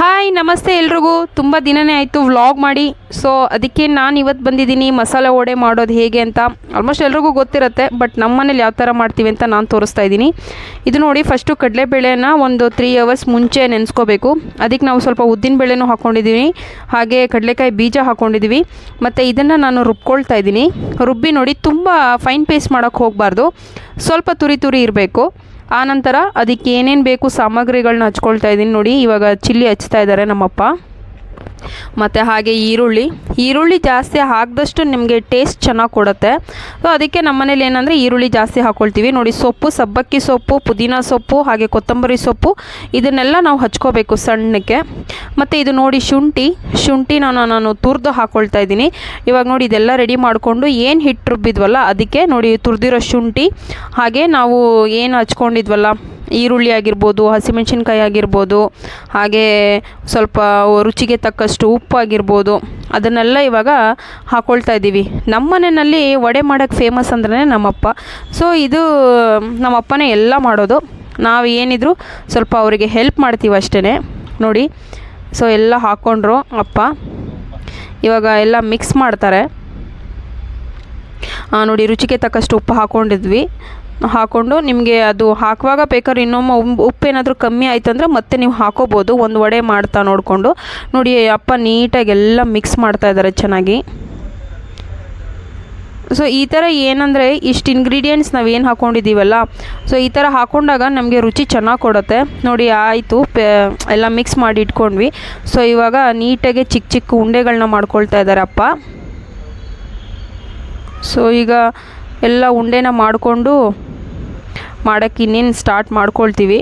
Hi ನಮಸ್ತೆ ಎಲ್ರಿಗೂ. ತುಂಬ ದಿನನೇ ಆಯಿತು ವ್ಲಾಗ್ ಮಾಡಿ. ಸೊ ಅದಕ್ಕೆ ನಾನು ಇವತ್ತು ಬಂದಿದ್ದೀನಿ ಮಸಾಲೆ ವಡೆ ಮಾಡೋದು ಹೇಗೆ ಅಂತ. ಆಲ್ಮೋಸ್ಟ್ ಎಲ್ರಿಗೂ ಗೊತ್ತಿರುತ್ತೆ, ಬಟ್ ನಮ್ಮ ಮನೇಲಿ ಯಾವ ಥರ ಮಾಡ್ತೀವಿ ಅಂತ ನಾನು ತೋರಿಸ್ತಾ ಇದ್ದೀನಿ. ಇದು ನೋಡಿ, ಫಸ್ಟು ಕಡಲೆಬೇಳೆನ ಒಂದು 3 ಅವರ್ಸ್ ಮುಂಚೆ ನೆನೆಸ್ಕೋಬೇಕು. ಅದಕ್ಕೆ ನಾವು ಸ್ವಲ್ಪ ಉದ್ದಿನಬೇಳೆನೂ ಹಾಕ್ಕೊಂಡಿದ್ದೀವಿ, ಹಾಗೆ ಕಡಲೆಕಾಯಿ ಬೀಜ ಹಾಕ್ಕೊಂಡಿದ್ದೀವಿ. ಮತ್ತು ಇದನ್ನು ನಾನು ರುಬ್ಕೊಳ್ತಾ ಇದ್ದೀನಿ. ರುಬ್ಬಿ ನೋಡಿ, ತುಂಬ ಫೈನ್ ಪೇಸ್ಟ್ ಮಾಡೋಕ್ಕೆ ಹೋಗಬಾರ್ದು, ಸ್ವಲ್ಪ ತುರಿ ತುರಿ ಇರಬೇಕು. ಆನಂತರ ಅದಕ್ಕೆ ಏನೇನು ಬೇಕು ಸಾಮಗ್ರಿಗಳನ್ನ ಹಚ್ಕೊಳ್ತಾ ಇದ್ದೀನಿ ನೋಡಿ. ಇವಾಗ ಚಿಲ್ಲಿ ಹಚ್ತಾ ಇದ್ದಾರೆ ನಮ್ಮಪ್ಪ. ಮತ್ತು ಹಾಗೆ ಈರುಳ್ಳಿ ಜಾಸ್ತಿ ಹಾಕಿದಷ್ಟು ನಿಮಗೆ ಟೇಸ್ಟ್ ಚೆನ್ನಾಗಿ ಕೊಡುತ್ತೆ. ಸೊ ಅದಕ್ಕೆ ನಮ್ಮ ಮನೇಲಿ ಏನಂದರೆ ಈರುಳ್ಳಿ ಜಾಸ್ತಿ ಹಾಕ್ಕೊಳ್ತೀವಿ ನೋಡಿ. ಸೊಪ್ಪು, ಸಬ್ಬಕ್ಕಿ ಸೊಪ್ಪು, ಪುದೀನ ಸೊಪ್ಪು, ಹಾಗೆ ಕೊತ್ತಂಬರಿ ಸೊಪ್ಪು, ಇದನ್ನೆಲ್ಲ ನಾವು ಹಚ್ಕೋಬೇಕು ಸಣ್ಣಕ್ಕೆ. ಮತ್ತು ಇದು ನೋಡಿ ಶುಂಠಿ ನಾನು ತುರಿದು ಹಾಕ್ಕೊಳ್ತಾ ಇದ್ದೀನಿ. ಇವಾಗ ನೋಡಿ ಇದೆಲ್ಲ ರೆಡಿ ಮಾಡಿಕೊಂಡು ಏನು ಹಿಟ್ಟು ರುಬ್ಬಿದ್ವಲ್ಲ ಅದಕ್ಕೆ ನೋಡಿ ತುರಿದಿರೋ ಶುಂಠಿ, ಹಾಗೆ ನಾವು ಏನು ಹಚ್ಕೊಂಡಿದ್ವಲ್ಲ ಈರುಳ್ಳಿ ಆಗಿರ್ಬೋದು, ಹಸಿಮೆಣ್ಸಿನ್ಕಾಯಿ ಆಗಿರ್ಬೋದು, ಹಾಗೆ ಸ್ವಲ್ಪ ರುಚಿಗೆ ತಕ್ಕಷ್ಟು ಉಪ್ಪು ಆಗಿರ್ಬೋದು, ಅದನ್ನೆಲ್ಲ ಇವಾಗ ಹಾಕ್ಕೊಳ್ತಾ ಇದ್ದೀವಿ. ನಮ್ಮ ಮನೆಯಲ್ಲಿ ವಡೆ ಮಾಡೋಕ್ಕೆ ಫೇಮಸ್ ಅಂದ್ರೆ ನಮ್ಮಪ್ಪ. ಸೊ ಇದು ನಮ್ಮಪ್ಪನೇ ಎಲ್ಲ ಮಾಡೋದು. ನಾವು ಏನಿದ್ರು ಸ್ವಲ್ಪ ಅವರಿಗೆ ಹೆಲ್ಪ್ ಮಾಡ್ತೀವಿ ಅಷ್ಟೇ ನೋಡಿ. ಸೊ ಎಲ್ಲ ಹಾಕ್ಕೊಂಡ್ರು ಅಪ್ಪ. ಇವಾಗ ಎಲ್ಲ ಮಿಕ್ಸ್ ಮಾಡ್ತಾರೆ ನೋಡಿ. ರುಚಿಗೆ ತಕ್ಕಷ್ಟು ಉಪ್ಪು ಹಾಕ್ಕೊಂಡು ನಿಮಗೆ ಅದು ಹಾಕುವಾಗ ಬೇಕಾದ್ರೆ ಇನ್ನೊಮ್ಮೆ ಉಪ್ಪೇನಾದರೂ ಕಮ್ಮಿ ಆಯಿತು ಅಂದರೆ ಮತ್ತೆ ನೀವು ಹಾಕೋಬೋದು, ಒಂದು ವಡೆ ಮಾಡ್ತಾ ನೋಡಿಕೊಂಡು. ನೋಡಿ ಅಪ್ಪ ನೀಟಾಗಿ ಎಲ್ಲ ಮಿಕ್ಸ್ ಮಾಡ್ತಾ ಇದ್ದಾರೆ ಚೆನ್ನಾಗಿ. ಸೊ ಈ ಥರ ಏನಂದರೆ ಇಷ್ಟು ಇಂಗ್ರೀಡಿಯೆಂಟ್ಸ್ ನಾವೇನು ಹಾಕ್ಕೊಂಡಿದ್ದೀವಲ್ಲ, ಸೊ ಈ ಥರ ಹಾಕ್ಕೊಂಡಾಗ ನಮಗೆ ರುಚಿ ಚೆನ್ನಾಗಿ ಕೊಡುತ್ತೆ ನೋಡಿ. ಆಯಿತು, ಎಲ್ಲ ಮಿಕ್ಸ್ ಮಾಡಿ ಇಟ್ಕೊಂಡ್ವಿ. ಸೊ ಇವಾಗ ನೀಟಾಗಿ ಚಿಕ್ಕ ಚಿಕ್ಕ ಉಂಡೆಗಳನ್ನ ಮಾಡ್ಕೊಳ್ತಾ ಇದ್ದಾರೆ ಅಪ್ಪ. ಸೊ ಈಗ ಎಲ್ಲ ಉಂಡೆನ ಮಾಡಿಕೊಂಡು ಮಾಡೋಕ್ಕೆ ಇನ್ನೇನು ಸ್ಟಾರ್ಟ್ ಮಾಡ್ಕೊಳ್ತೀವಿ.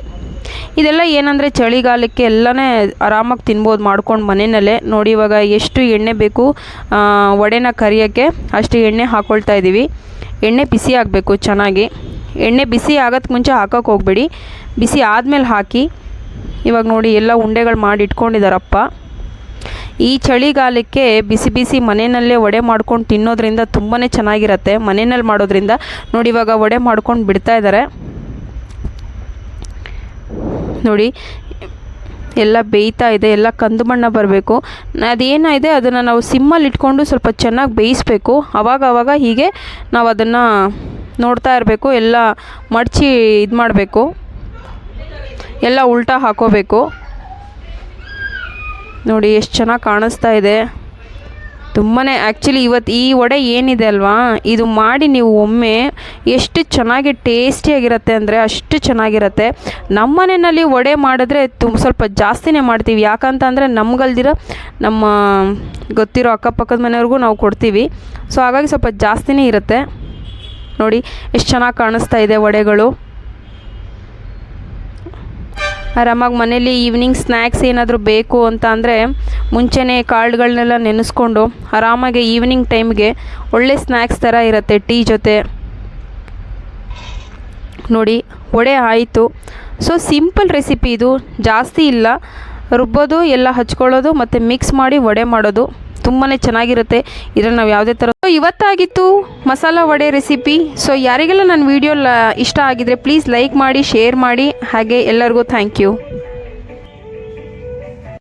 ಇದೆಲ್ಲ ಏನಂದರೆ ಚಳಿಗಾಲಕ್ಕೆ ಎಲ್ಲನೇ ಆರಾಮಾಗಿ ತಿನ್ಬೋದು ಮಾಡ್ಕೊಂಡು ಮನೆಯಲ್ಲೇ ನೋಡಿ. ಇವಾಗ ಎಷ್ಟು ಎಣ್ಣೆ ಬೇಕು ವಡೆನ ಕರಿಯೋಕ್ಕೆ ಅಷ್ಟು ಎಣ್ಣೆ ಹಾಕ್ಕೊಳ್ತಾ ಇದ್ದೀವಿ. ಎಣ್ಣೆ ಬಿಸಿ ಆಗಬೇಕು ಚೆನ್ನಾಗಿ. ಎಣ್ಣೆ ಬಿಸಿ ಆಗೋಕ್ಕೆ ಮುಂಚೆ ಹಾಕೋಕ್ಕೆ ಹೋಗಬೇಡಿ, ಬಿಸಿ ಆದಮೇಲೆ ಹಾಕಿ. ಇವಾಗ ನೋಡಿ ಎಲ್ಲ ಉಂಡೆಗಳು ಮಾಡಿ ಇಟ್ಕೊಂಡಿದ್ದಾರಪ್ಪ. ಈ ಚಳಿಗಾಲಕ್ಕೆ ಬಿಸಿ ಬಿಸಿ ಮನೆಯಲ್ಲೇ ವಡೆ ಮಾಡ್ಕೊಂಡು ತಿನ್ನೋದ್ರಿಂದ ತುಂಬಾ ಚೆನ್ನಾಗಿರುತ್ತೆ ಮನೆಯಲ್ಲಿ ಮಾಡೋದ್ರಿಂದ. ನೋಡಿ ಇವಾಗ ವಡೆ ಮಾಡ್ಕೊಂಡು ಬಿಡ್ತಾ ಇದ್ದಾರೆ ನೋಡಿ. ಎಲ್ಲ ಬೇಯ್ತಾ ಇದೆ, ಎಲ್ಲ ಕಂದು ಬಣ್ಣ ಬರಬೇಕು. ಅದೇನಿದೆ ಅದನ್ನು ನಾವು ಸಿಮ್ಮಲ್ಲಿ ಇಟ್ಕೊಂಡು ಸ್ವಲ್ಪ ಚೆನ್ನಾಗಿ ಬೇಯಿಸಬೇಕು. ಆವಾಗ ಹೀಗೆ ನಾವು ಅದನ್ನು ನೋಡ್ತಾ ಇರಬೇಕು. ಎಲ್ಲ ಮಡಚಿ ಇದು ಮಾಡಬೇಕು, ಎಲ್ಲ ಉಲ್ಟಾ ಹಾಕೋಬೇಕು ನೋಡಿ. ಎಷ್ಟು ಚೆನ್ನಾಗಿ ಕಾಣಿಸ್ತಾ ಇದೆ ತುಂಬಾ. ಆ್ಯಕ್ಚುಲಿ ಇವತ್ತು ಈ ವಡೆ ಏನಿದೆ ಅಲ್ವಾ, ಇದು ಮಾಡಿ ನೀವು ಒಮ್ಮೆ ಎಷ್ಟು ಚೆನ್ನಾಗಿ ಟೇಸ್ಟಿಯಾಗಿರುತ್ತೆ ಅಂದರೆ ಅಷ್ಟು ಚೆನ್ನಾಗಿರುತ್ತೆ. ನಮ್ಮ ಮನೆಯಲ್ಲಿ ವಡೆ ಮಾಡಿದ್ರೆ ಸ್ವಲ್ಪ ಜಾಸ್ತಿನೇ ಮಾಡ್ತೀವಿ. ಯಾಕಂತಂದರೆ ನಮ್ಗಲ್ದಿರೋ ನಮ್ಮ ಗೊತ್ತಿರೋ ಅಕ್ಕಪಕ್ಕದ ಮನೆಯವ್ರಿಗೂ ನಾವು ಕೊಡ್ತೀವಿ. ಸೊ ಹಾಗಾಗಿ ಸ್ವಲ್ಪ ಜಾಸ್ತಿನೇ ಇರುತ್ತೆ ನೋಡಿ. ಎಷ್ಟು ಚೆನ್ನಾಗಿ ಕಾಣಿಸ್ತಾ ಇದೆ ವಡೆಗಳು. ಆರಾಮಾಗಿ ಮನೇಲಿ ಈವ್ನಿಂಗ್ ಸ್ನ್ಯಾಕ್ಸ್ ಏನಾದರೂ ಬೇಕು ಅಂತ ಅಂದರೆ ಮುಂಚೆನೇ ಕಾಳುಗಳನ್ನೆಲ್ಲ ನೆನೆಸ್ಕೊಂಡು ಆರಾಮಾಗಿ ಈವ್ನಿಂಗ್ ಟೈಮ್ಗೆ ಒಳ್ಳೆ ಸ್ನ್ಯಾಕ್ಸ್ ಥರ ಇರುತ್ತೆ ಟೀ ಜೊತೆ ನೋಡಿ. ವಡೆ ಆಯಿತು. ಸೊ ಸಿಂಪಲ್ ರೆಸಿಪಿ ಇದು, ಜಾಸ್ತಿ ಇಲ್ಲ. ರುಬ್ಬೋದು, ಎಲ್ಲ ಹಚ್ಕೊಳ್ಳೋದು ಮತ್ತು ಮಿಕ್ಸ್ ಮಾಡಿ ವಡೆ ಮಾಡೋದು ತುಂಬಾ ಚೆನ್ನಾಗಿರುತ್ತೆ. ಇದರಲ್ಲಿ ನಾವು ಯಾವುದೇ ಥರ. ಇವತ್ತಾಗಿತ್ತು ಮಸಾಲ ವಡೆ ರೆಸಿಪಿ. ಸೊ ಯಾರಿಗೆಲ್ಲ ನನ್ನ ವಿಡಿಯೋ ಇಷ್ಟ ಆಗಿದ್ರೆ ಪ್ಲೀಸ್ ಲೈಕ್ ಮಾಡಿ, ಶೇರ್ ಮಾಡಿ, ಹಾಗೆ ಎಲ್ಲರಿಗೂ ಥ್ಯಾಂಕ್ ಯು.